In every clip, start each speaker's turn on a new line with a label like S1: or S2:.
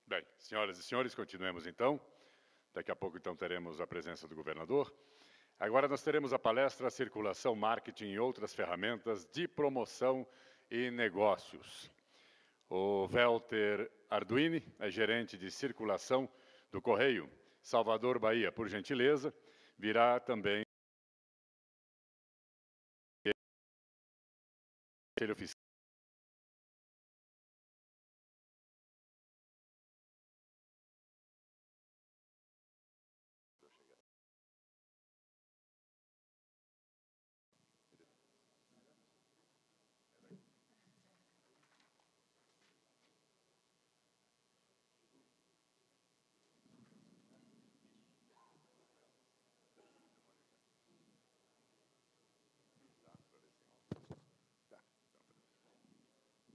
S1: Bem, senhoras e senhores, continuemos então. Daqui a pouco, então, teremos a presença do governador. Agora nós teremos a palestra Circulação, Marketing e outras ferramentas de promoção e negócios. O Welter Arduini é gerente de circulação do Correio Salvador, Bahia, por gentileza, virá também ele oficial.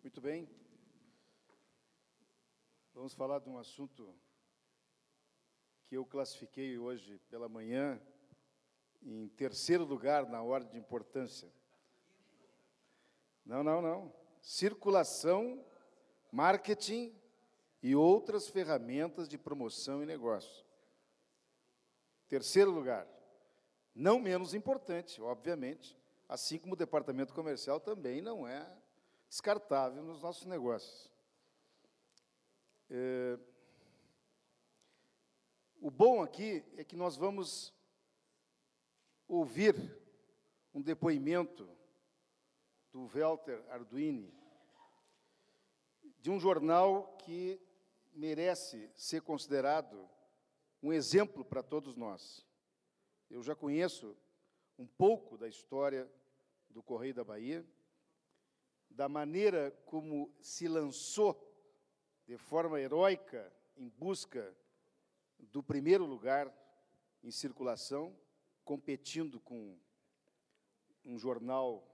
S2: Muito bem. Vamos falar de um assunto que eu classifiquei hoje pela manhã em terceiro lugar na ordem de importância. Não. Circulação, marketing e outras ferramentas de promoção e negócio. Terceiro lugar. Não menos importante, obviamente, assim como o departamento comercial também não é descartável nos nossos negócios. O bom aqui é que nós vamos ouvir um depoimento do Welter Arduini, de um jornal que merece ser considerado um exemplo para todos nós. Eu já conheço um pouco da história do Correio da Bahia, da maneira como se lançou de forma heróica em busca do primeiro lugar em circulação, competindo com um jornal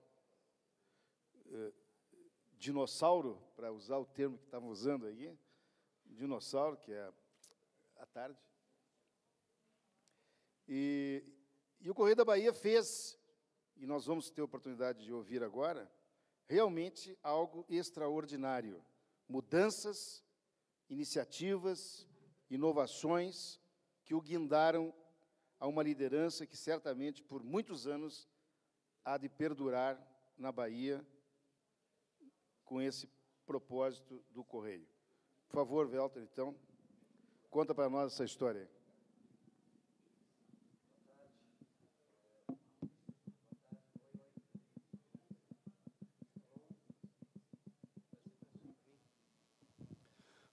S2: dinossauro, para usar o termo que estavam usando aí, dinossauro, que é à tarde. E o Correio da Bahia fez, e nós vamos ter a oportunidade de ouvir agora, realmente algo extraordinário. Mudanças, iniciativas, inovações que o guindaram a uma liderança que certamente por muitos anos há de perdurar na Bahia com esse propósito do Correio. Por favor, Welter, então, conta para nós essa história.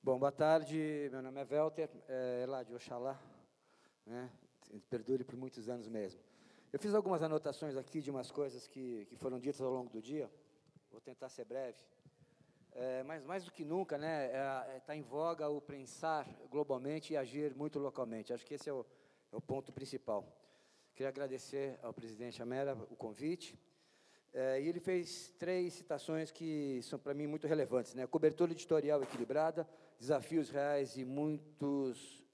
S3: Bom, boa tarde, meu nome é Welter, lá de Oxalá, né? Perdure por muitos anos mesmo. Eu fiz algumas anotações aqui de umas coisas que foram ditas ao longo do dia, vou tentar ser breve, mas mais do que nunca, né, está em voga o pensar globalmente e agir muito localmente, acho que esse é o ponto principal. Queria agradecer ao presidente Amera o convite, e ele fez 3 citações que são, para mim, muito relevantes, né? Cobertura editorial equilibrada, desafios reais e muitos,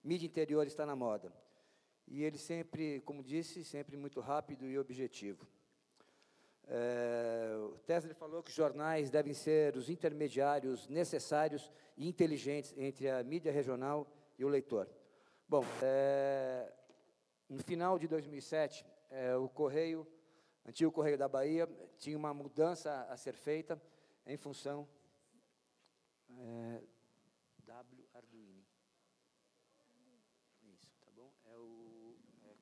S3: mídia interior está na moda. E ele sempre, como disse, sempre muito rápido e objetivo. O Tesler falou que os jornais devem ser os intermediários necessários e inteligentes entre a mídia regional e o leitor. Bom, no final de 2007, o Correio, antigo Correio da Bahia, tinha uma mudança a ser feita em função Arduini. Isso, tá bom?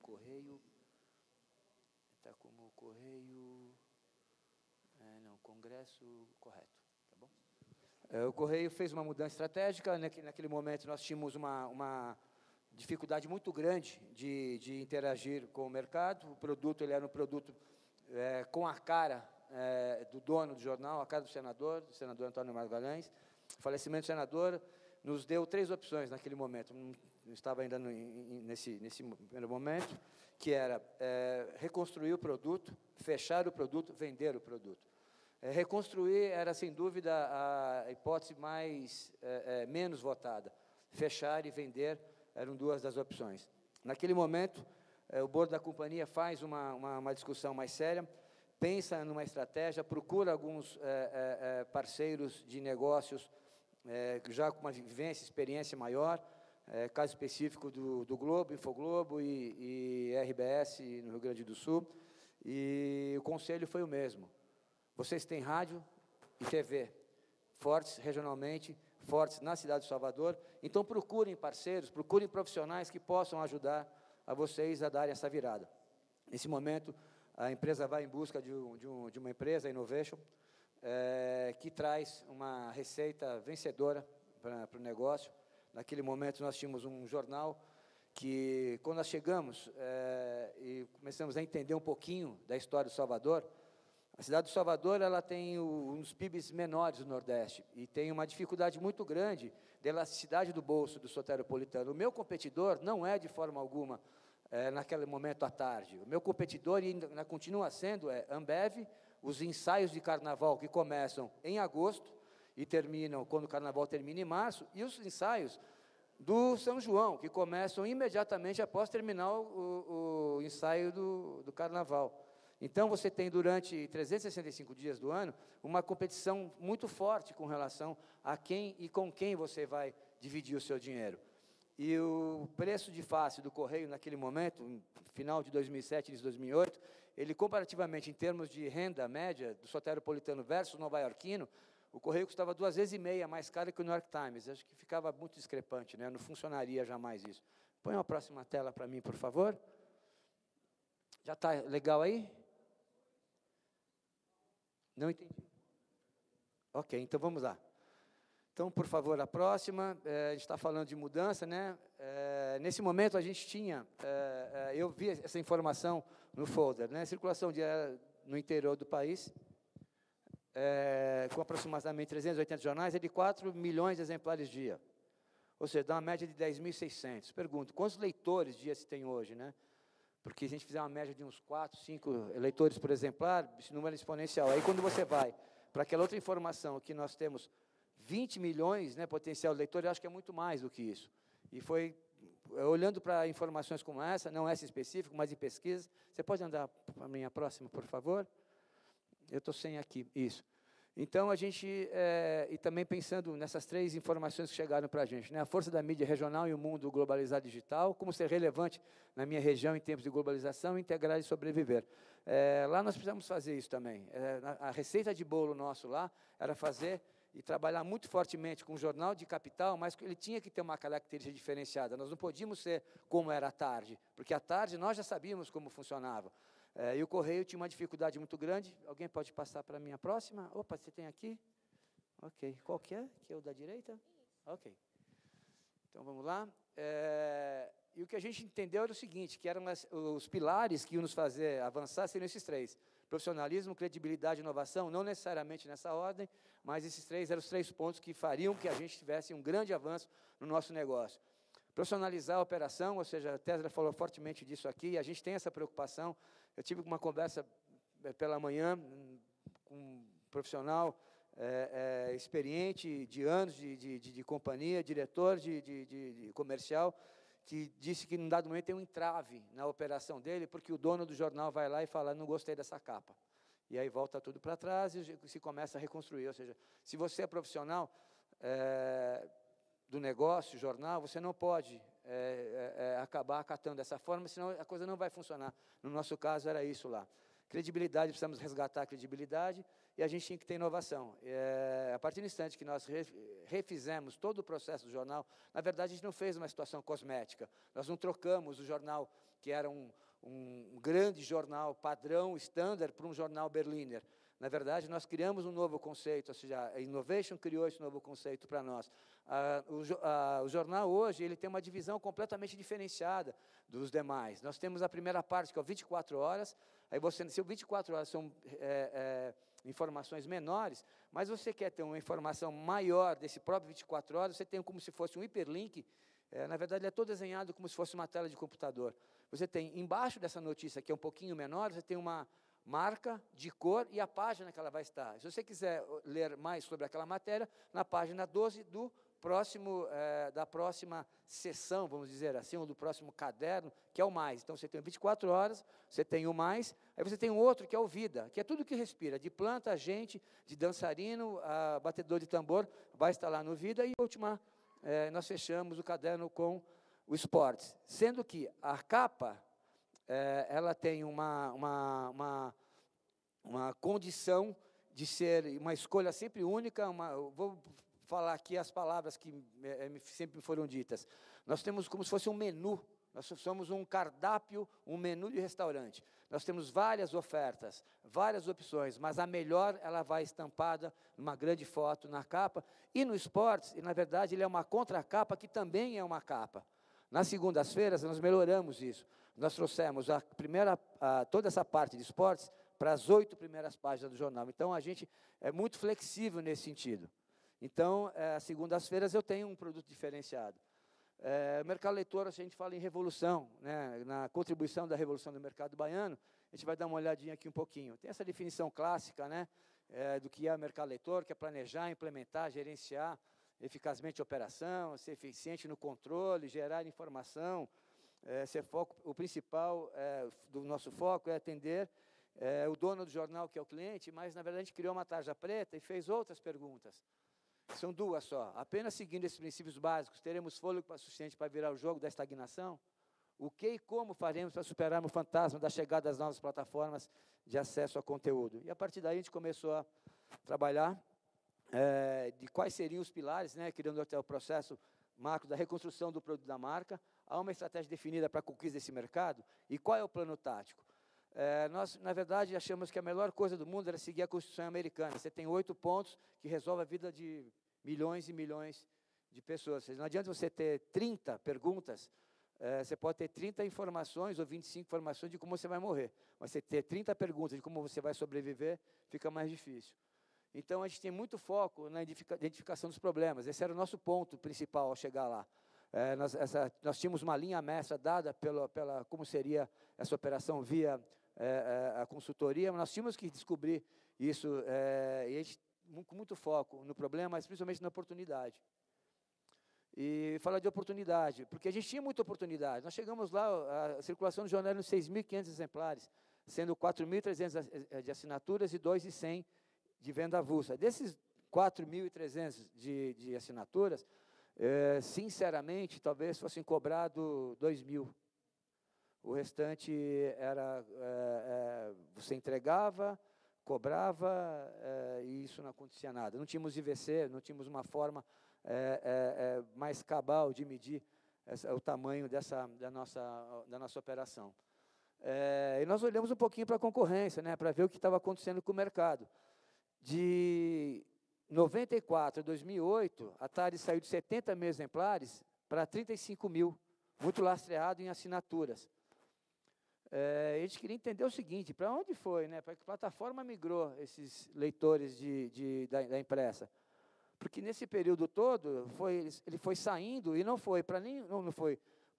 S3: Correio, está como Correio, não, Congresso, correto, tá bom? O Correio fez uma mudança estratégica, naquele momento nós tínhamos uma dificuldade muito grande de interagir com o mercado, o produto ele era um produto com a cara do dono do jornal, a cara do senador Antônio Magalhães. O falecimento do senador nos deu 3 opções naquele momento, não estava ainda nesse primeiro momento, que era reconstruir o produto, fechar o produto, vender o produto. Reconstruir era, sem dúvida, a hipótese menos votada. Fechar e vender eram 2 das opções. Naquele momento, o board da companhia faz uma discussão mais séria, pensa numa estratégia, procura alguns parceiros de negócios já com uma vivência, experiência maior, caso específico do Globo, Infoglobo e RBS no Rio Grande do Sul, e o conselho foi o mesmo. Vocês têm rádio e TV fortes regionalmente, fortes na cidade de Salvador, então procurem parceiros, procurem profissionais que possam ajudar a vocês a darem essa virada. Nesse momento, a empresa vai em busca de uma empresa, a Innovation, que traz uma receita vencedora para o negócio. Naquele momento, nós tínhamos um jornal que, quando nós chegamos e começamos a entender um pouquinho da história do Salvador, a cidade do Salvador ela tem um dos PIBs menores do Nordeste e tem uma dificuldade muito grande de elasticidade do bolso do soteropolitano. O meu competidor não é, de forma alguma, naquele momento à tarde. O meu competidor, e ainda continua sendo, Ambev, os ensaios de carnaval que começam em agosto e terminam, quando o carnaval termina em março, e os ensaios do São João, que começam imediatamente após terminar o ensaio do carnaval. Então, você tem, durante 365 dias do ano, uma competição muito forte com relação a quem e com quem você vai dividir o seu dinheiro. E o preço de face do Correio, naquele momento, no final de 2007 e 2008, ele, comparativamente, em termos de renda média, do soteropolitano versus nova-iorquino, o Correio custava 2,5 vezes mais caro que o New York Times. Acho que ficava muito discrepante, né? Não funcionaria jamais isso. Põe a próxima tela para mim, por favor. Já está legal aí? Não entendi. Ok, então vamos lá. Então, por favor, a próxima. A gente está falando de mudança, né? Nesse momento, a gente tinha, eu vi essa informação no folder, né? Circulação no interior do país, com aproximadamente 380 jornais, é de 4 milhões de exemplares dia. Ou seja, dá uma média de 10.600. Pergunto, quantos leitores dia se tem hoje, né? Porque se a gente fizer uma média de uns 4, 5 leitores por exemplar, esse número é exponencial. Aí, quando você vai para aquela outra informação que nós temos 20 milhões, né, potencial de leitor, eu acho que é muito mais do que isso. E foi, olhando para informações como essa, não essa específica, mas em pesquisa, você pode andar para a minha próxima, por favor? Eu estou sem aqui, isso. Então, a gente, e também pensando nessas 3 informações que chegaram para a gente, né, a força da mídia regional e o mundo globalizado digital, como ser relevante na minha região em tempos de globalização, integrar e sobreviver. Lá nós precisamos fazer isso também. A receita de bolo nosso lá era fazer e trabalhar muito fortemente com o jornal de capital, mas ele tinha que ter uma característica diferenciada. Nós não podíamos ser como era à tarde, porque à tarde nós já sabíamos como funcionava. E o Correio tinha uma dificuldade muito grande. Alguém pode passar para a minha próxima? Opa, você tem aqui? Ok. Qual que é? Que é o da direita? Ok. Então, vamos lá. E o que a gente entendeu era o seguinte, que eram os pilares que iam nos fazer avançar seriam esses 3. Profissionalismo, credibilidade e inovação, não necessariamente nessa ordem, mas esses 3 eram os 3 pontos que fariam que a gente tivesse um grande avanço no nosso negócio. Profissionalizar a operação, ou seja, a Tesla falou fortemente disso aqui, e a gente tem essa preocupação. Eu tive uma conversa pela manhã com um profissional experiente, de anos de companhia, diretor de comercial, que disse que, num dado momento, tem um entrave na operação dele, porque o dono do jornal vai lá e fala, não gostei dessa capa. E aí volta tudo para trás e se começa a reconstruir. Ou seja, se você é profissional do negócio, jornal, você não pode acabar acatando dessa forma, senão a coisa não vai funcionar. No nosso caso, era isso lá. Credibilidade, precisamos resgatar a credibilidade, e a gente tinha que ter inovação. A partir do instante que nós refizemos todo o processo do jornal, na verdade, a gente não fez uma situação cosmética. Nós não trocamos o jornal, que era um grande jornal padrão, standard, para um jornal Berliner. Na verdade, nós criamos um novo conceito, ou seja, a Innovation criou esse novo conceito para nós. O jornal hoje ele tem uma divisão completamente diferenciada dos demais. Nós temos a primeira parte, que é o 24 horas, aí se o 24 horas são informações menores, mas você quer ter uma informação maior desse próprio 24 horas, você tem como se fosse um hiperlink, na verdade ele é todo desenhado como se fosse uma tela de computador. Você tem, embaixo dessa notícia, que é um pouquinho menor, você tem uma marca de cor e a página que ela vai estar. Se você quiser ler mais sobre aquela matéria, na página 12 do da próxima sessão, vamos dizer assim, ou do próximo caderno, que é o mais. Então, você tem 24 horas, você tem o mais, aí você tem um outro, que é o vida, que é tudo que respira, de planta, a gente, de dançarino, a batedor de tambor, vai estar lá no vida, e a última, nós fechamos o caderno com o esportes. Sendo que a capa, ela tem uma condição de ser uma escolha sempre única, vou falar aqui as palavras que sempre foram ditas. Nós temos como se fosse um menu, nós somos um cardápio, um menu de restaurante. Nós temos várias ofertas, várias opções, mas a melhor, ela vai estampada numa grande foto na capa, e no esportes, e na verdade ele é uma contracapa que também é uma capa. Nas segundas-feiras nós melhoramos isso, nós trouxemos toda essa parte de esportes para as 8 primeiras páginas do jornal, então a gente é muito flexível nesse sentido. Então, às segundas-feiras eu tenho um produto diferenciado. Mercado Leitor, a gente fala em revolução, né, na contribuição da revolução do mercado baiano, a gente vai dar uma olhadinha aqui um pouquinho. Tem essa definição clássica, né, do que é o Mercado Leitor, que é planejar, implementar, gerenciar eficazmente a operação, ser eficiente no controle, gerar informação, o principal do nosso foco é atender o dono do jornal, que é o cliente, mas, na verdade, a gente criou uma tarja preta e fez outras perguntas. São 2 só. Apenas seguindo esses princípios básicos, teremos fôlego suficiente para virar o jogo da estagnação? O que e como faremos para superarmos o fantasma da chegada das novas plataformas de acesso a conteúdo? E, a partir daí, a gente começou a trabalhar de quais seriam os pilares, né, criando até o processo macro da reconstrução do produto da marca. Há uma estratégia definida para a conquista desse mercado, e qual é o plano tático? Nós, na verdade, achamos que a melhor coisa do mundo era seguir a Constituição americana. Você tem 8 pontos que resolvem a vida de milhões e milhões de pessoas. Não adianta você ter 30 perguntas, você pode ter 30 informações ou 25 informações de como você vai morrer, mas você ter 30 perguntas de como você vai sobreviver, fica mais difícil. Então, a gente tem muito foco na identificação dos problemas. Esse era o nosso ponto principal ao chegar lá. Nós tínhamos uma linha mestra dada pela como seria essa operação via a consultoria, mas nós tínhamos que descobrir isso, e a gente, com muito foco no problema, mas principalmente na oportunidade. E falar de oportunidade, porque a gente tinha muita oportunidade. Nós chegamos lá, a circulação do jornal era de 6.500 exemplares, sendo 4.300 de assinaturas e 2.100 de venda avulsa. Desses 4.300 de assinaturas, sinceramente, talvez fossem cobrado 2.000. O restante era, você entregava, cobrava, e isso não acontecia nada. Não tínhamos IVC, não tínhamos uma forma mais cabal de medir o tamanho da nossa operação. E nós olhamos um pouquinho para a concorrência, né, para ver o que estava acontecendo com o mercado. De 94 a 2008, a Tare saiu de 70 mil exemplares para 35 mil, muito lastreado em assinaturas. A gente queria entender o seguinte, para onde foi, né? Para que plataforma migrou esses leitores da impressa? Porque nesse período todo, ele foi saindo e não foi para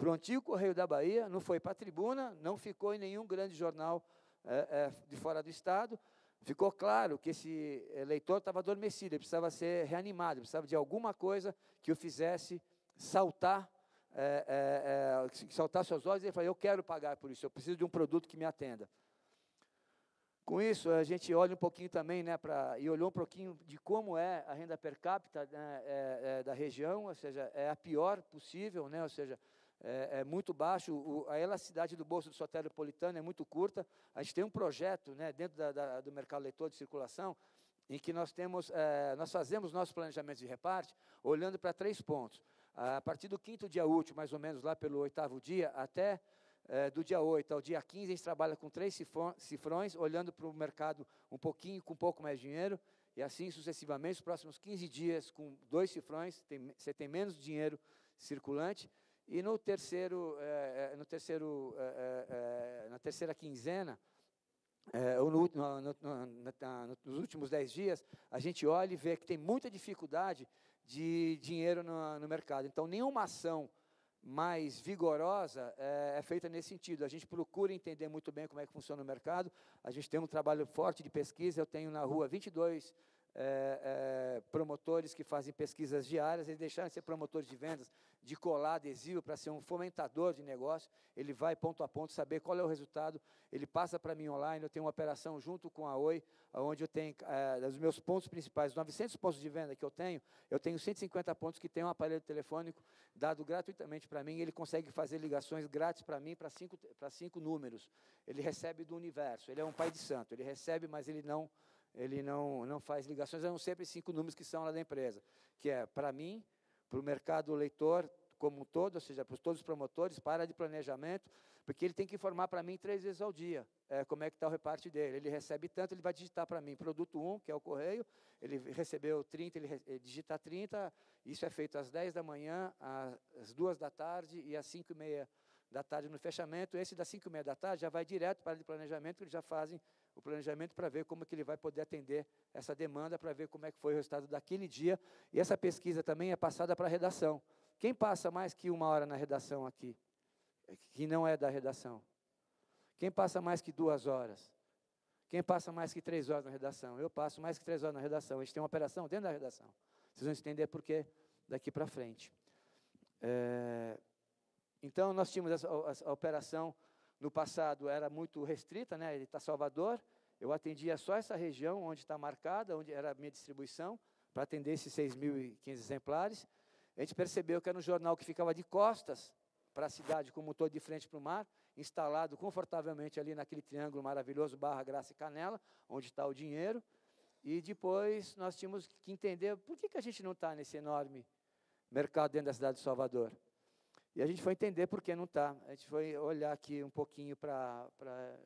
S3: o antigo Correio da Bahia, não foi para a Tribuna, não ficou em nenhum grande jornal de fora do estado. Ficou claro que esse leitor estava adormecido, ele precisava ser reanimado, precisava de alguma coisa que o fizesse saltar, saltar seus olhos e ele falou, eu quero pagar por isso, eu preciso de um produto que me atenda. Com isso, a gente olha um pouquinho também, né, e olhou um pouquinho de como é a renda per capita, né, da região, ou seja, é a pior possível, né, ou seja, é muito baixo, a elasticidade do bolso do soteropolitano é muito curta. A gente tem um projeto, né, dentro do mercado leitor de circulação, em que nós fazemos nossos planejamentos de reparte, olhando para 3 pontos. A partir do 5º dia útil, mais ou menos lá pelo 8º dia, até do dia 8 ao dia 15, a gente trabalha com 3 cifrões, olhando para o mercado com um pouco mais de dinheiro, e assim sucessivamente, os próximos 15 dias, com 2 cifrões, você tem menos dinheiro circulante. E na terceira quinzena, ou nos últimos 10 dias, a gente olha e vê que tem muita dificuldade de dinheiro no mercado. Então, nenhuma ação mais vigorosa é feita nesse sentido. A gente procura entender muito bem como é que funciona o mercado. A gente tem um trabalho forte de pesquisa. Eu tenho na rua 22 promotores que fazem pesquisas diárias, eles deixaram de ser promotores de vendas, de colar adesivo para ser um fomentador de negócio, ele vai ponto a ponto saber qual é o resultado, ele passa para mim online, eu tenho uma operação junto com a Oi, onde eu tenho, os meus pontos principais, 900 pontos de venda que eu tenho 150 pontos que tem um aparelho telefônico dado gratuitamente para mim, ele consegue fazer ligações grátis para mim, para cinco números, ele recebe do universo, ele é um pai de santo, ele recebe, mas ele não faz ligações, a não ser para os 5 números que são lá da empresa, que é para mim, para o mercado leitor como um todo, ou seja, para todos os promotores, para de planejamento, porque ele tem que informar para mim 3 vezes ao dia como é que está o reparte dele. Ele recebe tanto, ele vai digitar para mim produto 1, que é o correio, ele recebeu 30, ele digita 30, isso é feito às 10 da manhã, às 2 da tarde e às 5h30 da tarde no fechamento. Esse das 5h30 da tarde já vai direto para a área de planejamento, eles já fazem o planejamento para ver como que ele vai poder atender essa demanda, para ver como é que foi o resultado daquele dia. E essa pesquisa também é passada para a redação. Quem passa mais que 1 hora na redação aqui? Que não é da redação. Quem passa mais que 2 horas? Quem passa mais que 3 horas na redação? Eu passo mais que 3 horas na redação. A gente tem uma operação dentro da redação. Vocês vão entender por quê daqui para frente. Então, nós tínhamos a operação, no passado, era muito restrita, né? Ele está Salvador, eu atendia só essa região, onde está marcada, onde era a minha distribuição, para atender esses 6.015 exemplares. A gente percebeu que era um jornal que ficava de costas para a cidade, como um todo de frente para o mar, instalado confortavelmente ali naquele triângulo maravilhoso, Barra, Graça e Canela, onde está o dinheiro. E depois nós tínhamos que entender por que a gente não está nesse enorme mercado dentro da cidade de Salvador. E a gente foi entender por que não está. A gente foi olhar aqui um pouquinho para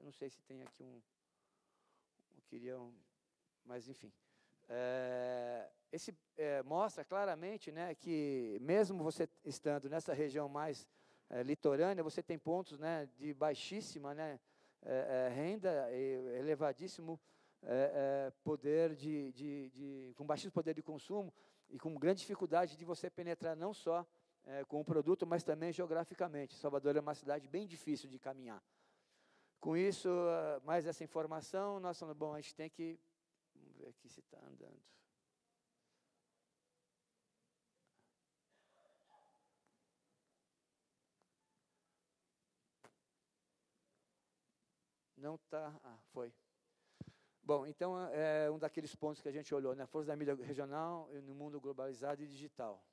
S3: não sei se tem aqui mas enfim. Mostra claramente, né, que mesmo você estando nessa região mais litorânea, você tem pontos, né, de baixíssima, né, renda, elevadíssimo poder com baixíssimo poder de consumo e com grande dificuldade de você penetrar não só com o produto, mas também geograficamente. Salvador é uma cidade bem difícil de caminhar. Com isso, mais essa informação, nós falamos, bom, a gente tem que... Vamos ver aqui se está andando. Não está... foi. Bom, então, é um daqueles pontos que a gente olhou, né? Força da mídia regional no mundo globalizado e digital.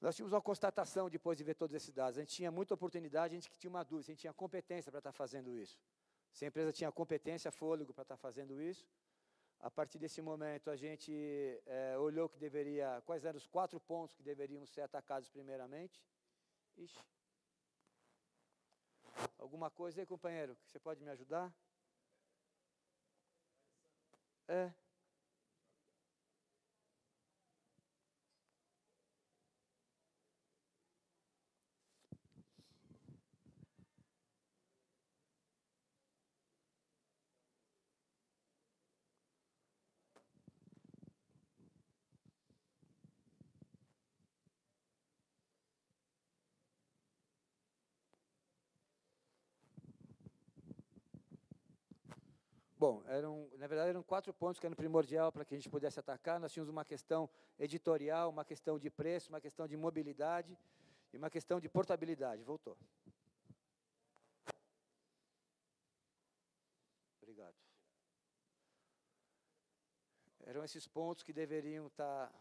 S3: Nós tínhamos uma constatação depois de ver todos esses dados. A gente tinha muita oportunidade, a gente tinha uma dúvida, a gente tinha competência para estar fazendo isso. Se a empresa tinha competência, fôlego para estar fazendo isso. A partir desse momento, a gente olhou quais eram os 4 pontos que deveriam ser atacados primeiramente. Ixi. Alguma coisa aí, companheiro, que você pode me ajudar? Bom, na verdade eram 4 pontos que eram primordial para que a gente pudesse atacar. Nós tínhamos uma questão editorial, uma questão de preço, uma questão de mobilidade e uma questão de portabilidade. Voltou. Obrigado. Eram esses pontos que deveriam estar...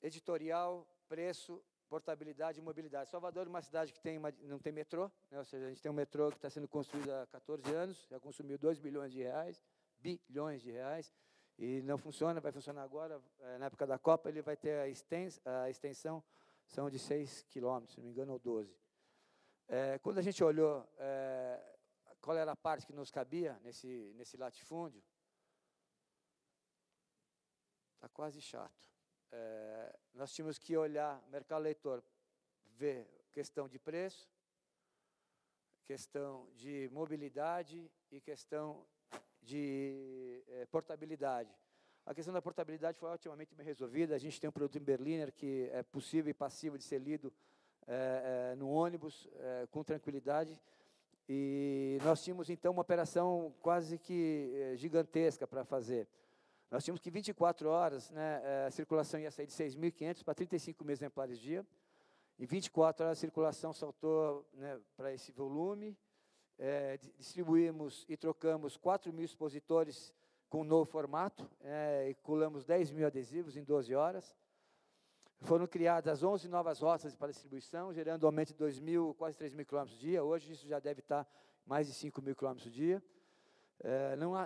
S3: editorial, preço, portabilidade e mobilidade. Salvador é uma cidade que não tem metrô, né? Ou seja, a gente tem um metrô que está sendo construído há 14 anos, já consumiu 2 bilhões de reais, e não funciona, vai funcionar agora, na época da Copa, ele vai ter a extensão, são de 6 quilômetros, se não me engano, ou 12. Quando a gente olhou qual era a parte que nos cabia nesse latifúndio, está quase chato. Nós tínhamos que olhar mercado leitor, ver questão de preço, questão de mobilidade e questão de portabilidade. A questão da portabilidade foi otimamente bem resolvida. A gente tem um produto em Berliner que é possível e passivo de ser lido no ônibus com tranquilidade. E E nós tínhamos, então, uma operação quase que gigantesca para fazer. Nós tínhamos que 24 horas, né, a circulação ia sair de 6.500 para 35 mil exemplares dia. Em 24 horas a circulação saltou, né, para esse volume. Distribuímos e trocamos 4.000 expositores com um novo formato, e colamos 10.000 adesivos em 12 horas. Foram criadas 11 novas rotas para distribuição, gerando um aumento de 2.000, quase 3.000 quilômetros dia. Hoje isso já deve estar mais de 5.000 quilômetros dia.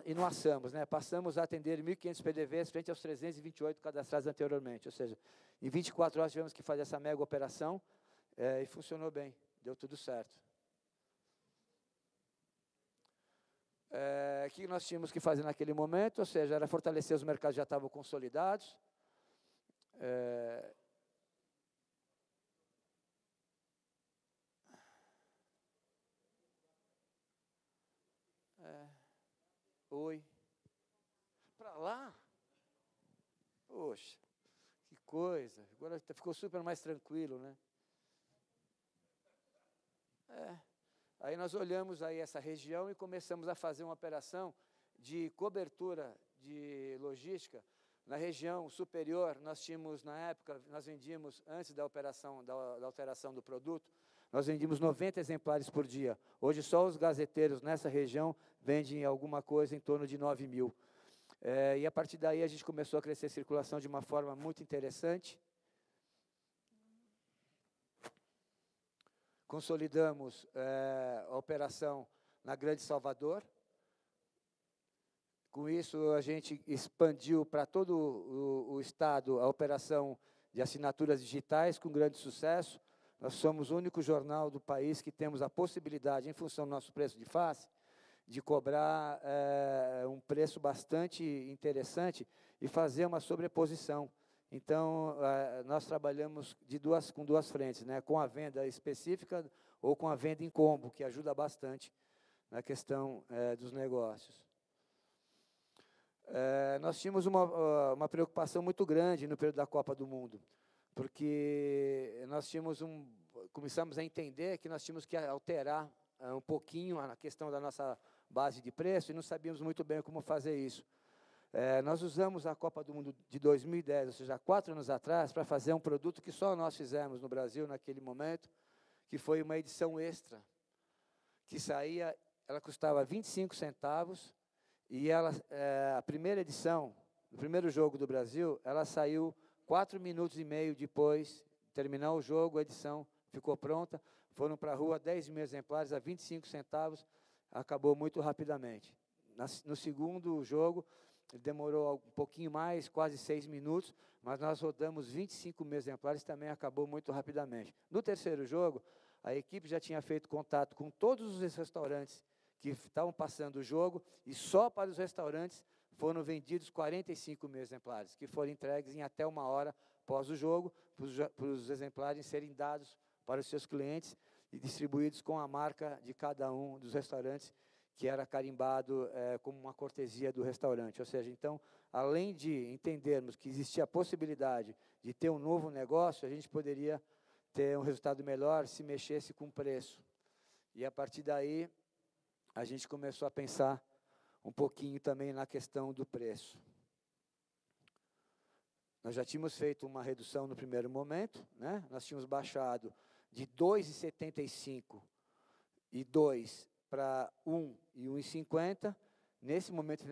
S3: E não assamos, né? Passamos a atender 1.500 PDVs frente aos 328 cadastrados anteriormente. Ou seja, em 24 horas tivemos que fazer essa mega operação, e funcionou bem, deu tudo certo. O que nós tínhamos que fazer naquele momento? Ou seja, era fortalecer os mercados que já estavam consolidados. Oi. Para lá? Poxa, que coisa. Agora ficou super mais tranquilo, né? Aí nós olhamos aí essa região e começamos a fazer uma operação de cobertura de logística. Na região superior, nós tínhamos, na época, nós vendíamos, antes da operação, da alteração do produto, nós vendíamos 90 exemplares por dia. Hoje, só os gazeteiros nessa região vendem alguma coisa em torno de 9.000. E a partir daí, a gente começou a crescer a circulação de uma forma muito interessante. Consolidamos a operação na Grande Salvador. Com isso, a gente expandiu para todo o estado a operação de assinaturas digitais, com grande sucesso. Nós somos o único jornal do país que temos a possibilidade, em função do nosso preço de face, de cobrar um preço bastante interessante e fazer uma sobreposição. Então, nós trabalhamos com duas frentes, né? Com a venda específica ou com a venda em combo, que ajuda bastante na questão dos negócios. Nós tínhamos uma preocupação muito grande no período da Copa do Mundo, porque nós começamos a entender que nós tínhamos que alterar um pouquinho a questão da nossa base de preço e não sabíamos muito bem como fazer isso. Nós usamos a Copa do Mundo de 2010, ou seja, 4 anos atrás, para fazer um produto que só nós fizemos no Brasil naquele momento, que foi uma edição extra, que ela custava 25 centavos, e a primeira edição, o primeiro jogo do Brasil, ela saiu 4 minutos e meio depois de terminar o jogo, a edição ficou pronta, foram para a rua 10.000 exemplares a 25 centavos, acabou muito rapidamente. No segundo jogo, demorou um pouquinho mais, quase 6 minutos, mas nós rodamos 25.000 exemplares, também acabou muito rapidamente. No terceiro jogo, a equipe já tinha feito contato com todos os restaurantes que estavam passando o jogo, e só para os restaurantes foram vendidos 45.000 exemplares, que foram entregues em até 1 hora após o jogo, para os exemplares serem dados para os seus clientes e distribuídos com a marca de cada um dos restaurantes, que era carimbado como uma cortesia do restaurante. Ou seja, então, além de entendermos que existia a possibilidade de ter um novo negócio, a gente poderia ter um resultado melhor se mexesse com o preço. E, a partir daí, a gente começou a pensar um pouquinho também na questão do preço. Nós já tínhamos feito uma redução no primeiro momento, né? Nós tínhamos baixado de 2,75 e 2 para 1 e 1,50. Nesse momento,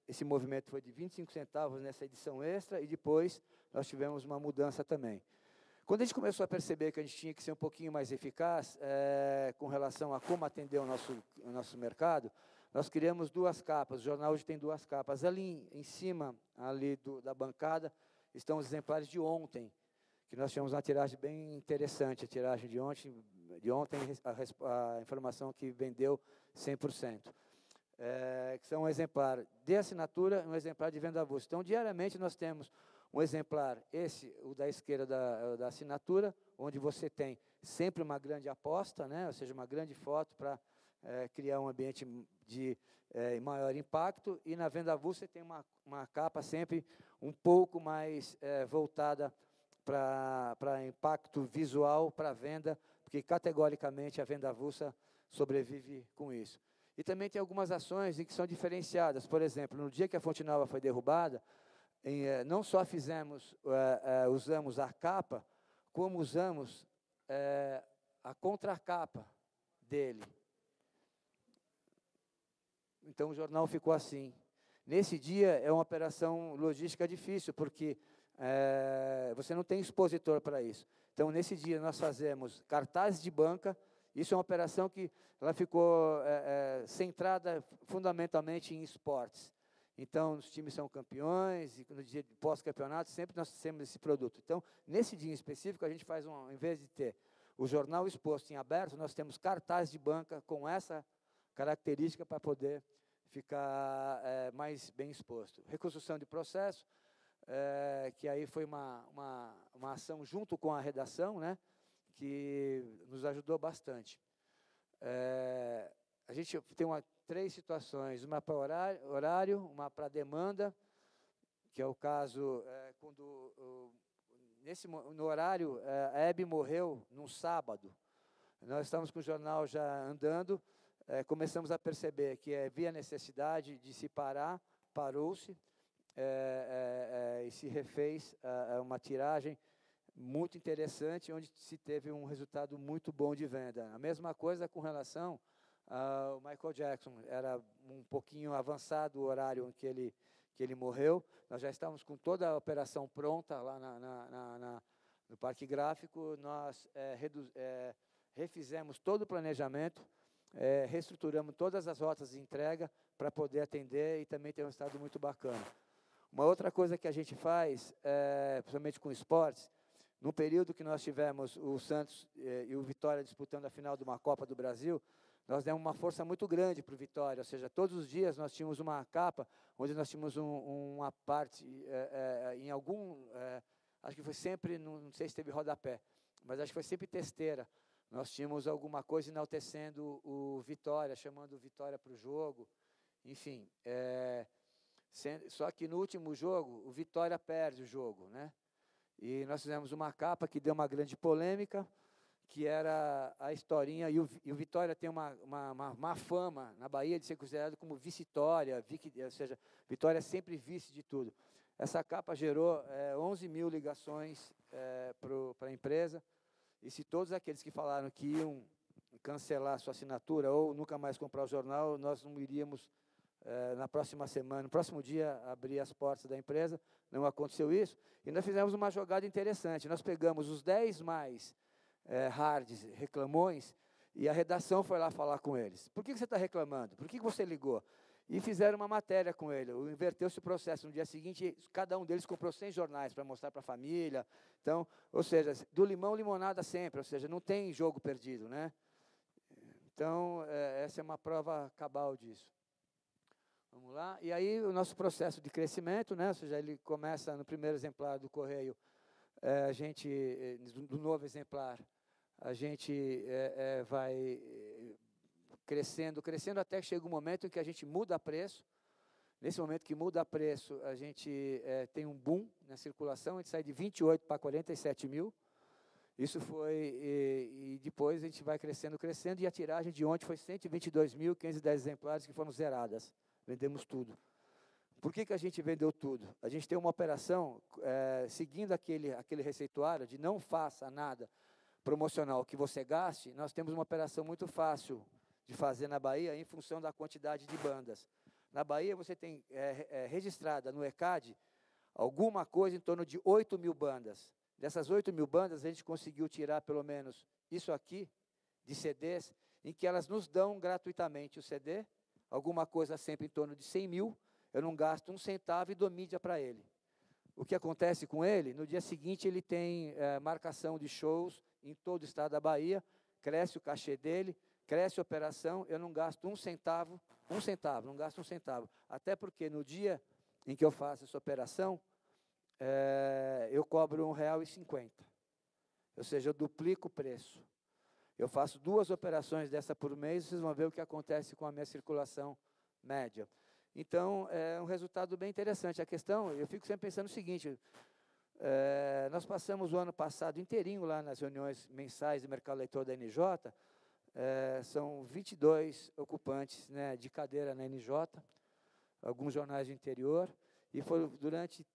S3: esse movimento foi de 25 centavos nessa edição extra, e depois nós tivemos uma mudança também. Quando a gente começou a perceber que a gente tinha que ser um pouquinho mais eficaz com relação a como atender o nosso mercado, nós criamos 2 capas. O jornal hoje tem 2 capas. Ali em cima da bancada estão os exemplares de ontem, que nós tivemos uma tiragem bem interessante. A tiragem de ontem a informação que vendeu 100%. Que são um exemplar de assinatura e um exemplar de venda avulsa. Então, diariamente, nós temos um exemplar, o da esquerda da assinatura, onde você tem sempre uma grande aposta, né? Ou seja, uma grande foto para criar um ambiente de maior impacto, e na venda avulsa você tem uma capa sempre um pouco mais voltada para impacto visual, para a venda, porque categoricamente a venda avulsa sobrevive com isso. E também tem algumas ações em que são diferenciadas. Por exemplo, no dia que a Fonte Nova foi derrubada, não só usamos a capa, como usamos a contracapa dele. Então, o jornal ficou assim. Nesse dia, é uma operação logística difícil, porque você não tem expositor para isso. Então, nesse dia, nós fazemos cartazes de banca. Isso é uma operação que ela ficou centrada fundamentalmente em esportes. Então, os times são campeões, e no dia de pós-campeonato, sempre nós temos esse produto. Então, nesse dia em específico, a gente faz, em vez de ter o jornal exposto em aberto, nós temos cartazes de banca com essa característica para poder ficar mais bem exposto. Reconstrução de processo, que aí foi uma ação junto com a redação, né, que nos ajudou bastante. A gente tem 3 situações, uma para horário, uma para demanda, que é o caso, quando, no horário, a Hebe morreu num sábado. Nós estávamos com o jornal já andando, começamos a perceber que havia necessidade de se parar, parou-se, e se refez uma tiragem muito interessante, onde se teve um resultado muito bom de venda. A mesma coisa com relação ao Michael Jackson, era um pouquinho avançado o horário em que ele morreu, nós já estávamos com toda a operação pronta lá no Parque Gráfico, nós refizemos todo o planejamento, reestruturamos todas as rotas de entrega para poder atender e também ter um resultado muito bacana. Uma outra coisa que a gente faz, principalmente com esportes, no período que nós tivemos o Santos e o Vitória disputando a final de uma Copa do Brasil, nós demos uma força muito grande para o Vitória, ou seja, todos os dias nós tínhamos uma capa, onde nós tínhamos uma parte, em algum, acho que foi sempre, não sei se teve rodapé, mas acho que foi sempre testeira. Nós tínhamos alguma coisa enaltecendo o Vitória, chamando o Vitória para o jogo, enfim. Só que no último jogo, o Vitória perde o jogo, né? E nós fizemos uma capa que deu uma grande polêmica, que era a historinha, e o Vitória tem uma fama na Bahia de ser considerado como vice-Vitória, ou seja, Vitória é sempre vice de tudo. Essa capa gerou 11 mil ligações para a empresa, e se todos aqueles que falaram que iam cancelar a sua assinatura ou nunca mais comprar o jornal, nós não iríamos, na próxima semana, no próximo dia, abrir as portas da empresa. Não aconteceu isso, e nós fizemos uma jogada interessante. Nós pegamos os 10 mais hards reclamões, e a redação foi lá falar com eles. Por que você está reclamando? Por que você ligou? E fizeram uma matéria com ele. Inverteu-se o processo. No dia seguinte, cada um deles comprou 100 jornais para mostrar para a família. Então, ou seja, do limão, limonada sempre. Ou seja, não tem jogo perdido, né? Então, essa é uma prova cabal disso. Vamos lá. E aí, o nosso processo de crescimento, né? Ou seja, ele começa no primeiro exemplar do Correio, do novo exemplar, a gente vai crescendo até que chega um momento em que a gente muda preço. Nesse momento que muda preço, a gente tem um boom na circulação, a gente sai de 28 para 47 mil. Isso foi, e depois a gente vai crescendo, e a tiragem de ontem foi 122.510 exemplares que foram zeradas. Vendemos tudo. Por que a gente vendeu tudo? A gente tem uma operação, seguindo aquele receituário de não faça nada promocional que você gaste. Nós temos uma operação muito fácil de fazer na Bahia, em função da quantidade de bandas. Na Bahia, você tem registrada no ECAD alguma coisa em torno de 8 mil bandas. Dessas 8 mil bandas, a gente conseguiu tirar pelo menos isso aqui, de CDs, em que elas nos dão gratuitamente o CD, alguma coisa sempre em torno de 100 mil, eu não gasto um centavo e dou mídia para ele. O que acontece com ele? No dia seguinte, ele tem marcação de shows em todo o estado da Bahia, cresce o cachê dele, cresce a operação, eu não gasto um centavo, não gasto um centavo. Até porque no dia em que eu faço essa operação, eu cobro R$1,50. Ou seja, eu duplico o preço. Eu faço 2 operações dessa por mês, vocês vão ver o que acontece com a minha circulação média. Então, é um resultado bem interessante. A questão, eu fico sempre pensando o seguinte, nós passamos o ano passado inteirinho lá nas reuniões mensais do Mercado Leitor da NJ, são 22 ocupantes, né, de cadeira na NJ, alguns jornais do interior, e foi durante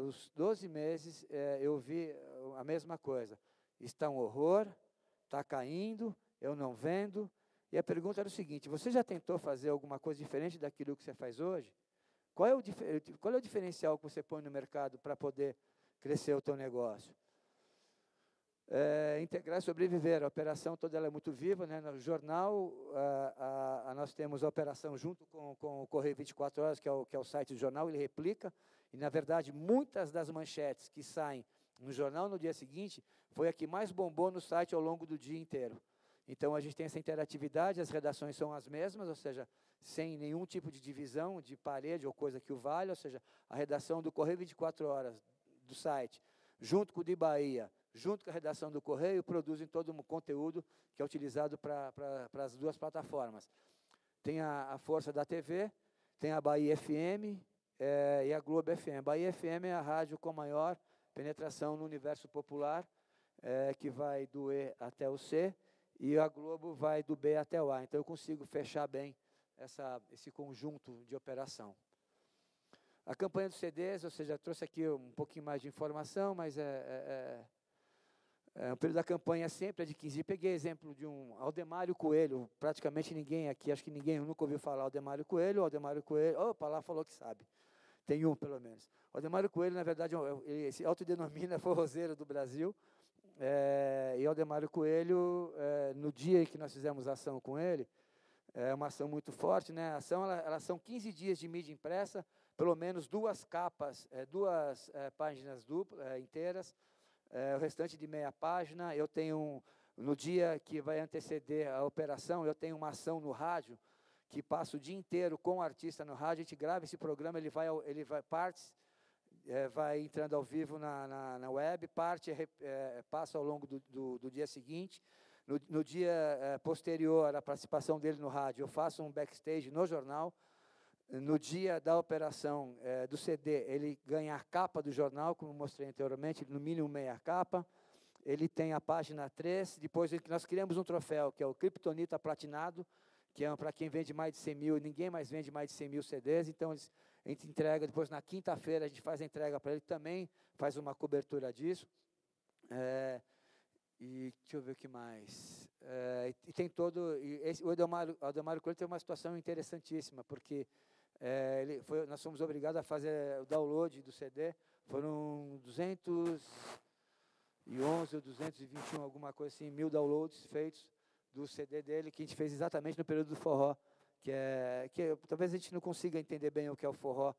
S3: os 12 meses, eu vi a mesma coisa. Está um horror, está caindo, eu não vendo. E a pergunta era o seguinte: você já tentou fazer alguma coisa diferente daquilo que você faz hoje? Qual é o diferencial que você põe no mercado para poder crescer o teu negócio? Integrar e sobreviver. A operação toda ela é muito viva, né? No jornal, nós temos a operação junto com o Correio 24 Horas, que é o site do jornal, ele replica, e, na verdade, muitas das manchetes que saem no jornal no dia seguinte, foi a que mais bombou no site ao longo do dia inteiro. Então, a gente tem essa interatividade, as redações são as mesmas, ou seja, sem nenhum tipo de divisão, de parede ou coisa que o valha, ou seja, a redação do Correio 24 Horas, do site, junto com o de Bahia, junto com a redação do Correio, produzem todo o conteúdo que é utilizado para as duas plataformas. Tem a força da TV, tem a Bahia FM e a Globo FM. A Bahia FM é a rádio com maior penetração no universo popular, que vai do E até o C, e a Globo vai do B até o A. Então, eu consigo fechar bem esse conjunto de operação. A campanha dos CDs, ou seja, trouxe aqui um pouquinho mais de informação, mas o período da campanha sempre é de 15 dias. Peguei exemplo de um Aldemário Coelho, praticamente ninguém aqui, acho que ninguém nunca ouviu falar Aldemário Coelho, opa, lá falou que sabe. Tem um, pelo menos. O Aldemário Coelho, na verdade, ele se autodenomina forrozeiro do Brasil, e Aldemário Coelho, no dia em que nós fizemos a ação com ele, é uma ação muito forte, né? A ação, elas são 15 dias de mídia impressa, pelo menos 2 capas, 2 páginas inteiras, o restante de meia página. Eu tenho, no dia que vai anteceder a operação, eu tenho uma ação no rádio, que passa o dia inteiro com o artista no rádio, a gente grava esse programa, ele vai partes, vai entrando ao vivo na web, parte passa ao longo do dia seguinte. No dia posterior à participação dele no rádio, eu faço um backstage no jornal. No dia da operação do CD, ele ganha a capa do jornal, como mostrei anteriormente, no mínimo meia capa. Ele tem a página 3, depois nós criamos um troféu, que é o Kryptonita Platinado, que é para quem vende mais de 100 mil, ninguém mais vende mais de 100 mil CDs, então a gente entrega, depois na quinta-feira a gente faz a entrega para ele também, faz uma cobertura disso. E deixa eu ver o que mais. E tem o Aldemário Coelho tem uma situação interessantíssima, porque nós fomos obrigados a fazer o download do CD, foram 211 ou 221, alguma coisa assim, 1000 downloads feitos do CD dele, que a gente fez exatamente no período do forró, que talvez a gente não consiga entender bem o que é o forró,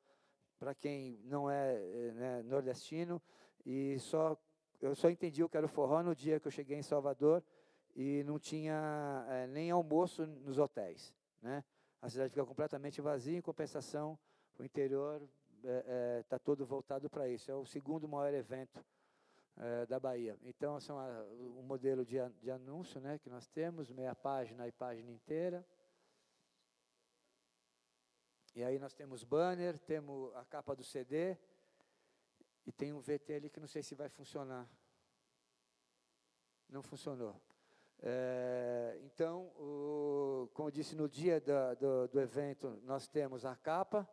S3: para quem não é nordestino, e eu só entendi o que era o forró no dia que eu cheguei em Salvador, e não tinha nem almoço nos hotéis, né? A cidade fica completamente vazia, em compensação, o interior está todo voltado para isso. É o segundo maior evento da Bahia. Então, esse é um modelo de anúncio, né, que nós temos, meia página e página inteira. E aí nós temos banner, temos a capa do CD, e tem um VT ali que não sei se vai funcionar. Não funcionou. Então, como eu disse, no dia do evento, nós temos a capa,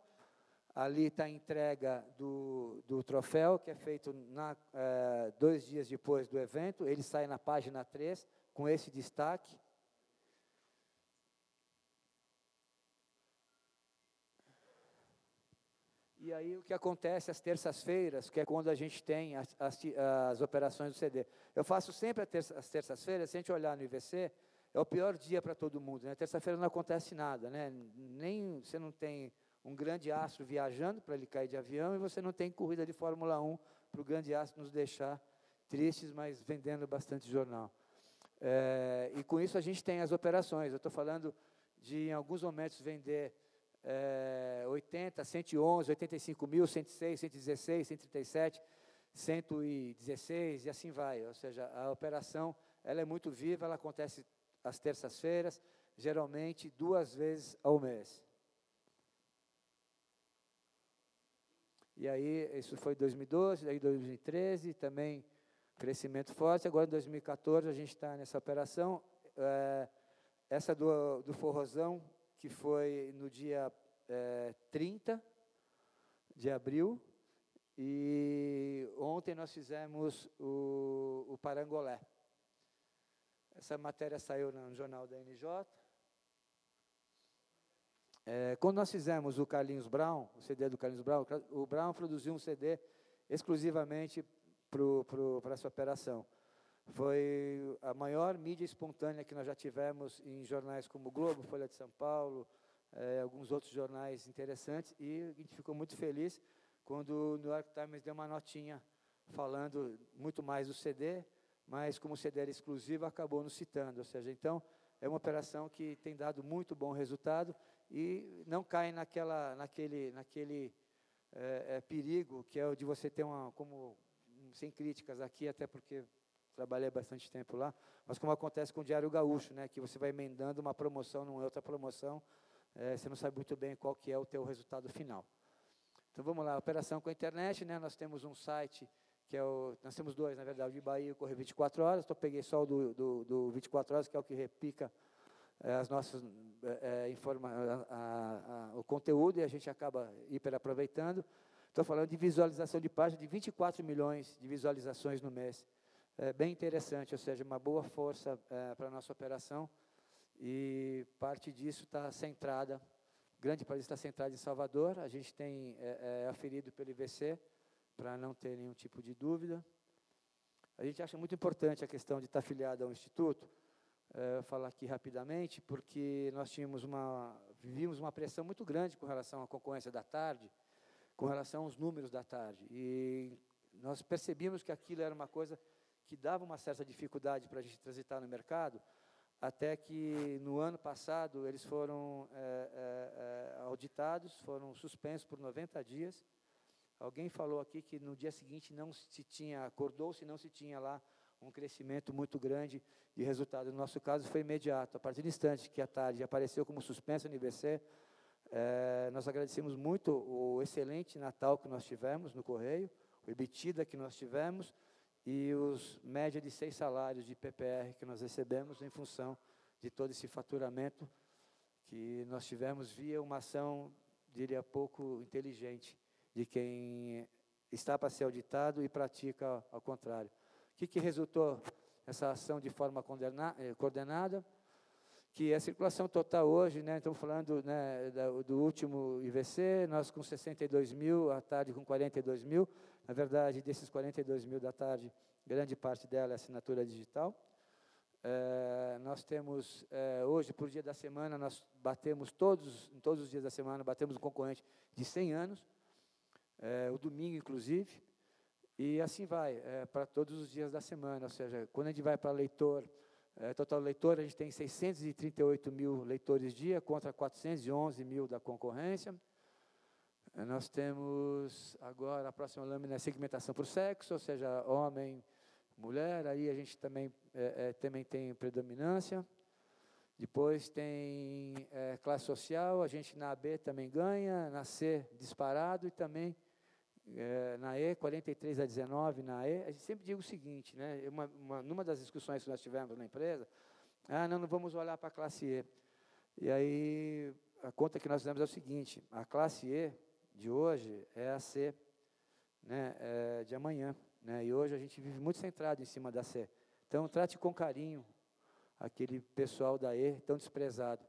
S3: ali está a entrega do troféu, que é feito 2 dias depois do evento, ele sai na página 3, com esse destaque. E aí o que acontece às terças-feiras, que é quando a gente tem as operações do CD. Eu faço sempre às terças-feiras, se a gente olhar no IVC, é o pior dia para todo mundo, né? Terça-feira não acontece nada, né? Nem você não tem um grande astro viajando para ele cair de avião, e você não tem corrida de Fórmula 1 para o grande astro nos deixar tristes, mas vendendo bastante jornal. E com isso a gente tem as operações. Eu estou falando de, em alguns momentos, vender 80, 111, 85 mil, 106, 116, 137, 116 e assim vai. Ou seja, a operação ela é muito viva, ela acontece às terças-feiras, geralmente 2 vezes ao mês. E aí, isso foi 2012, aí 2013, também crescimento forte. Agora, em 2014, a gente está nessa operação. Essa do Forrozão, que foi no dia 30 de abril, e ontem nós fizemos o Parangolé. Essa matéria saiu no jornal da NJ. Quando nós fizemos o Carlinhos Brown, o CD do Carlinhos Brown, o Brown produziu um CD exclusivamente para essa operação. Foi a maior mídia espontânea que nós já tivemos em jornais como o Globo, Folha de São Paulo, alguns outros jornais interessantes, e a gente ficou muito feliz quando o New York Times deu uma notinha falando muito mais do CD, mas como o CD era exclusivo, acabou nos citando. Ou seja, então, é uma operação que tem dado muito bom resultado e não cai naquele perigo que é o de você ter sem críticas aqui, até porque trabalhei bastante tempo lá, mas como acontece com o Diário Gaúcho, né, que você vai emendando uma promoção numa outra promoção, você não sabe muito bem qual que é o teu resultado final. Então, vamos lá, operação com a internet, né, nós temos um site, nós temos dois, na verdade, o de Bahia e o Correio 24 Horas, então peguei só o do 24 Horas, que é o que repica as nossas o conteúdo, e a gente acaba hiperaproveitando. Estou falando de visualização de página de 24 milhões de visualizações no mês. Bem interessante, ou seja, uma boa força para a nossa operação, e parte disso está centrada, grande parte está centrada em Salvador. A gente tem aferido pelo IVC, para não ter nenhum tipo de dúvida. A gente acha muito importante a questão de estar afiliado ao Instituto. Vou falar aqui rapidamente, porque nós vivíamos uma pressão muito grande com relação à concorrência da tarde, com relação aos números da tarde, e nós percebíamos que aquilo era uma coisa que dava uma certa dificuldade para a gente transitar no mercado, até que no ano passado eles foram auditados, foram suspensos por 90 dias. Alguém falou aqui que no dia seguinte acordou-se, não se tinha lá um crescimento muito grande de resultado. No nosso caso foi imediato. A partir do instante que a tarde apareceu como suspensa no IBC, nós agradecemos muito o excelente Natal que nós tivemos no Correio, o EBITDA que nós tivemos, e os média de 6 salários de PPR que nós recebemos em função de todo esse faturamento que nós tivemos via uma ação, diria, pouco inteligente, de quem está para ser auditado e pratica ao contrário. O que resultou essa ação de forma coordenada? Que a circulação total hoje, né, estamos falando, né, do último IVC, nós com 62 mil, a tarde com 42 mil. Na verdade, desses 42 mil da tarde, grande parte dela é assinatura digital. Nós temos, hoje, por dia da semana, nós batemos em todos os dias da semana, batemos um concorrente de 100 anos, o domingo, inclusive, e assim vai, para todos os dias da semana. Ou seja, quando a gente vai para leitor, total leitor, a gente tem 638 mil leitores dia, contra 411 mil da concorrência. Nós temos, agora, a próxima lâmina é segmentação por sexo, ou seja, homem, mulher, aí a gente também tem predominância. Depois tem classe social, a gente na B também ganha, na C disparado, e também na E, 43 a 19, na E. A gente sempre diz o seguinte, né, numa das discussões que nós tivemos na empresa, não vamos olhar para a classe E. E aí, a conta que nós fizemos é o seguinte: a classe E de hoje é a C, né, de amanhã, né, e hoje a gente vive muito centrado em cima da C. Então, trate com carinho aquele pessoal da E tão desprezado.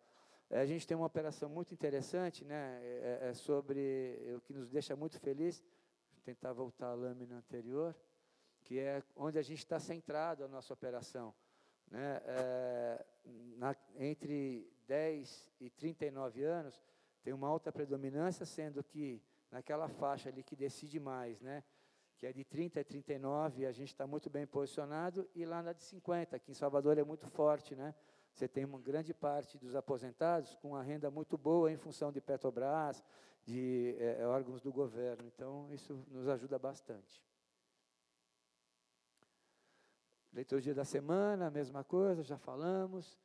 S3: A gente tem uma operação muito interessante, né, sobre o que nos deixa muito feliz. Vou tentar voltar à lâmina anterior, que é onde a gente está centrado a nossa operação, né, entre 10 e 39 anos, tem uma alta predominância, sendo que naquela faixa ali que decide mais, né, que é de 30 a 39, a gente está muito bem posicionado, e lá na de 50, que em Salvador é muito forte, né? Você tem uma grande parte dos aposentados com a renda muito boa em função de Petrobras, de órgãos do governo. Então, isso nos ajuda bastante. Leitor dia da semana, a mesma coisa, já falamos.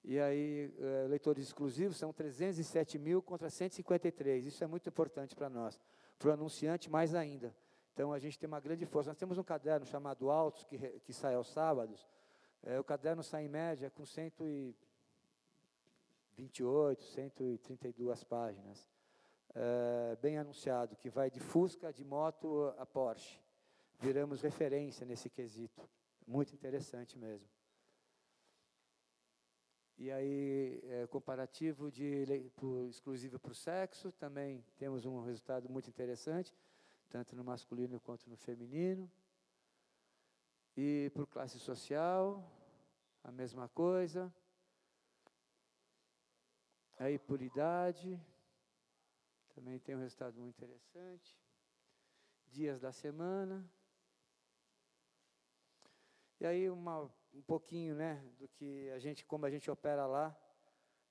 S3: E aí, leitores exclusivos são 307 mil contra 153. Isso é muito importante para nós. Para o anunciante, mais ainda. Então, a gente tem uma grande força. Nós temos um caderno chamado Autos, que sai aos sábados. O caderno sai, em média, com 128, 132 páginas. Bem anunciado, que vai de Fusca, de moto a Porsche. Viramos referência nesse quesito. Muito interessante mesmo. E aí, comparativo exclusivo para o sexo, também temos um resultado muito interessante, tanto no masculino quanto no feminino. E por classe social, a mesma coisa. Aí, por idade, também tem um resultado muito interessante. Dias da semana. E aí, um pouquinho, né, do que como a gente opera lá,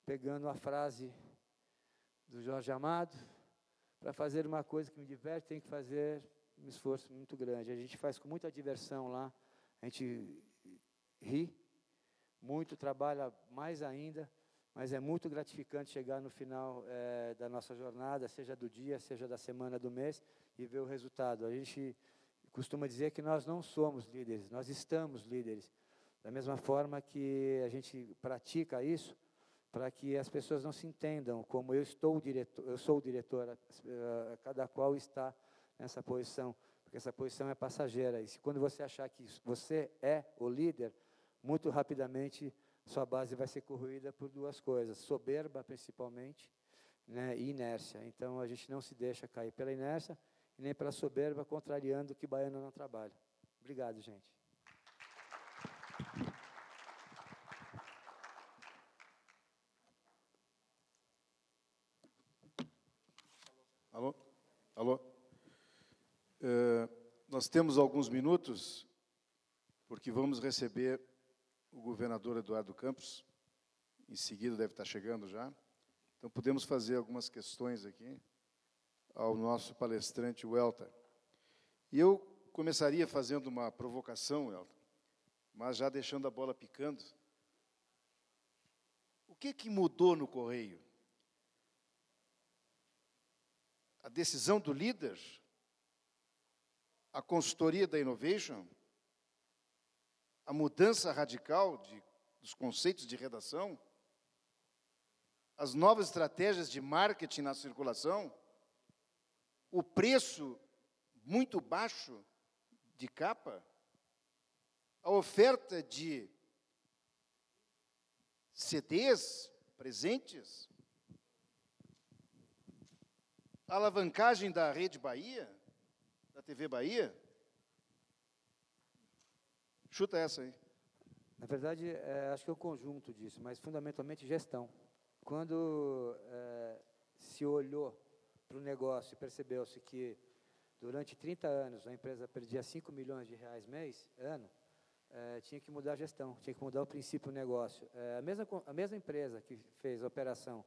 S3: pegando a frase do Jorge Amado, para fazer uma coisa que me diverte, tem que fazer um esforço muito grande. A gente faz com muita diversão lá, a gente ri muito, trabalha mais ainda, mas é muito gratificante chegar no final da nossa jornada, seja do dia, seja da semana, do mês, e ver o resultado. A gente costuma dizer que nós não somos líderes, nós estamos líderes. Da mesma forma que a gente pratica isso, para que as pessoas não se entendam como eu sou o diretor, cada qual está nessa posição, porque essa posição é passageira. E quando você achar que você é o líder, muito rapidamente sua base vai ser corroída por duas coisas, soberba principalmente, né, e inércia. Então a gente não se deixa cair pela inércia e nem pela soberba, contrariando que baiano não trabalha. Obrigado, gente.
S2: Alô? Alô? Nós temos alguns minutos, porque vamos receber o governador Eduardo Campos, em seguida deve estar chegando já. Então, podemos fazer algumas questões aqui ao nosso palestrante, o Elton. E eu começaria fazendo uma provocação, Elton, mas já deixando a bola picando. O que mudou no Correio? A decisão do líder? A consultoria da Innovation? A mudança radical dos conceitos de redação? As novas estratégias de marketing na circulação? O preço muito baixo de capa? A oferta de CDs presentes? A alavancagem da Rede Bahia? Da TV Bahia? Chuta essa aí.
S3: Na verdade, acho que é o conjunto disso, mas fundamentalmente gestão. Quando se olhou para o negócio e percebeu-se que durante 30 anos a empresa perdia 5 milhões de reais ano, tinha que mudar a gestão, tinha que mudar o princípio do negócio. A mesma empresa que fez a operação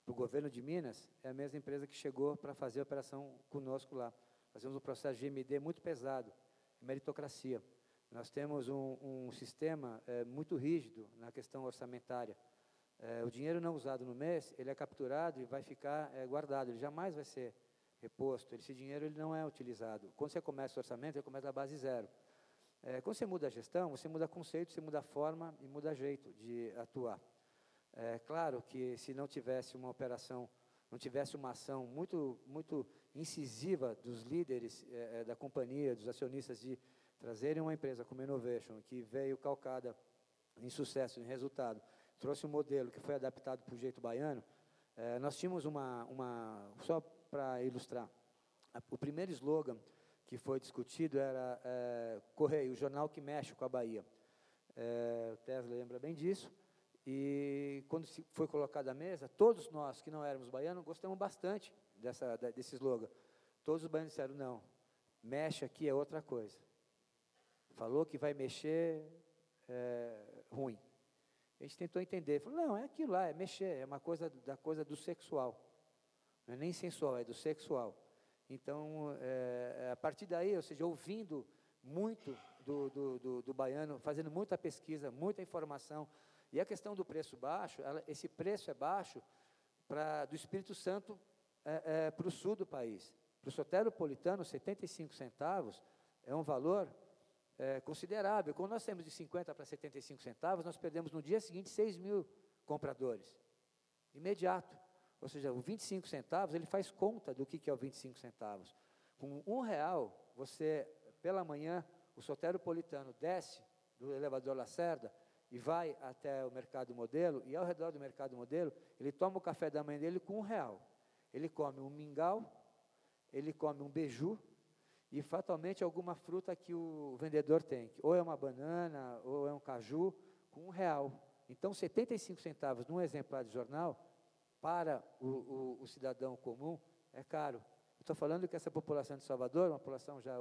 S3: para o governo de Minas é a mesma empresa que chegou para fazer a operação conosco lá. Fazemos um processo de GMD muito pesado, meritocracia. Nós temos um sistema muito rígido na questão orçamentária. O dinheiro não usado no mês, ele é capturado e vai ficar guardado, ele jamais vai ser reposto, esse dinheiro ele não é utilizado. Quando você começa o orçamento, ele começa da base zero. Quando você muda a gestão, você muda conceito, você muda a forma e muda jeito de atuar. Claro que se não tivesse uma operação, não tivesse uma ação muito, muito incisiva dos líderes da companhia, dos acionistas, de trazerem uma empresa como a Innovation, que veio calcada em sucesso, em resultado, trouxe um modelo que foi adaptado para o jeito baiano, nós tínhamos só para ilustrar, o primeiro slogan que foi discutido era Correio, o jornal que mexe com a Bahia. O Tesla lembra bem disso. E quando foi colocado à mesa, todos nós que não éramos baianos gostamos bastante desse slogan. Todos os baianos disseram, não, mexe aqui é outra coisa. Falou que vai mexer, ruim. A gente tentou entender, falou, não, é aquilo lá, é mexer, é uma coisa do sexual. Não é nem sensual, é do sexual. Então, a partir daí, ou seja, ouvindo muito do baiano, fazendo muita pesquisa, muita informação. E a questão do preço baixo, esse preço é baixo do Espírito Santo para o sul do país. Para o soteropolitano, 75 centavos é um valor considerável. Quando nós temos de 50 para 75 centavos, nós perdemos no dia seguinte 6 mil compradores. Imediato. Ou seja, o 25 centavos, ele faz conta do que é o 25 centavos. Com R$1, você, pela manhã, o soteropolitano desce do elevador Lacerda e vai até o Mercado Modelo, e ao redor do Mercado Modelo, ele toma o café da manhã dele com R$1. Ele come um mingau, ele come um beiju, e fatalmente alguma fruta que o vendedor tem, ou é uma banana, ou é um caju, com R$1. Então, 75 centavos num exemplar de jornal, para o cidadão comum, é caro. Estou falando que essa população de Salvador, uma população já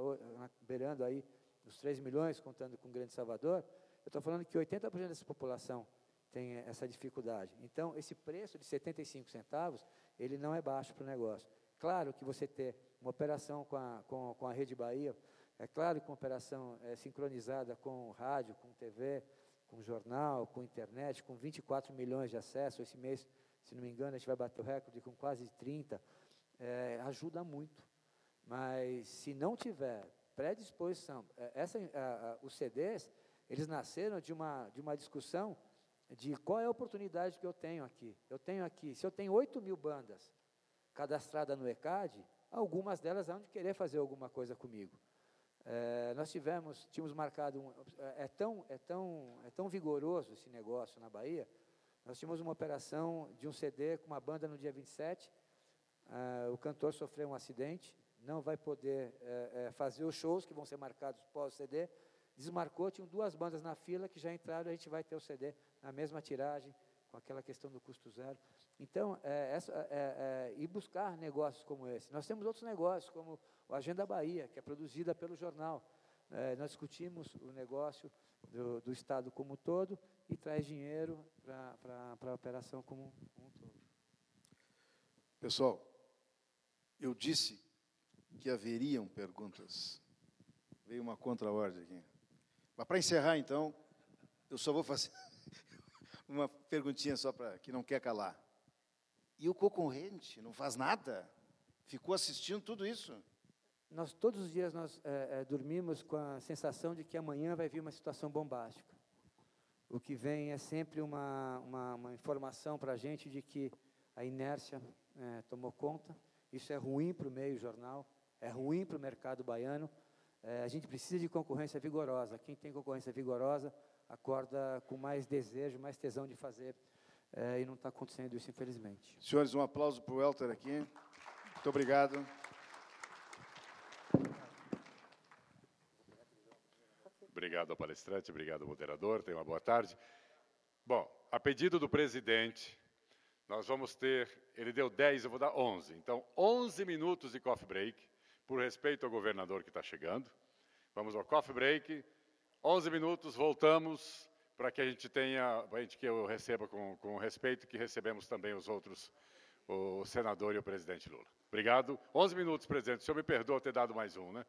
S3: beirando aí os 3 milhões, contando com o Grande Salvador, eu estou falando que 80% dessa população tem essa dificuldade. Então, esse preço de 75 centavos, ele não é baixo para o negócio. Claro que você ter uma operação com a Rede Bahia, é claro que uma operação sincronizada com rádio, com TV, com jornal, com internet, com 24 milhões de acessos, esse mês, se não me engano, a gente vai bater o recorde com quase 30, ajuda muito. Mas, se não tiver predisposição, os CDs, eles nasceram de uma discussão de qual é a oportunidade que eu tenho aqui. Se eu tenho 8 mil bandas cadastradas no ECAD, algumas delas vão querer fazer alguma coisa comigo. Nós tínhamos marcado, é tão vigoroso esse negócio na Bahia, nós tínhamos uma operação de um CD com uma banda no dia 27, o cantor sofreu um acidente, não vai poder fazer os shows que vão ser marcados pós-CD, desmarcou, tinham 2 bandas na fila que já entraram, a gente vai ter o CD na mesma tiragem, com aquela questão do custo zero. Então, ir buscar negócios como esse. Nós temos outros negócios, como o Agenda Bahia, que é produzida pelo jornal. Nós discutimos o negócio do Estado como um todo e traz dinheiro para a operação como um todo.
S2: Pessoal, eu disse que haveriam perguntas. Veio uma contra-ordem aqui. Mas, para encerrar, então, eu só vou fazer uma perguntinha só para que não quer calar. E o concorrente não faz nada? Ficou assistindo tudo isso?
S3: Todos os dias nós dormimos com a sensação de que amanhã vai vir uma situação bombástica. O que vem é sempre uma informação para a gente de que a inércia tomou conta. Isso é ruim para o meio jornal, é ruim para o mercado baiano. A gente precisa de concorrência vigorosa. Quem tem concorrência vigorosa acorda com mais desejo, mais tesão de fazer, e não está acontecendo isso, infelizmente.
S2: Senhores, um aplauso para o Welter aqui. Muito obrigado.
S1: Obrigado ao palestrante, obrigado ao moderador, tenha uma boa tarde. Bom, a pedido do presidente, nós vamos ter, ele deu 10, eu vou dar 11. Então, 11 minutos de coffee break, por respeito ao governador que está chegando. Vamos ao coffee break, 11 minutos, voltamos, para que a gente tenha, que eu receba com o respeito que recebemos também os outros, o senador e o presidente Lula. Obrigado. 11 minutos, presidente. O senhor me perdoa ter dado mais um, né?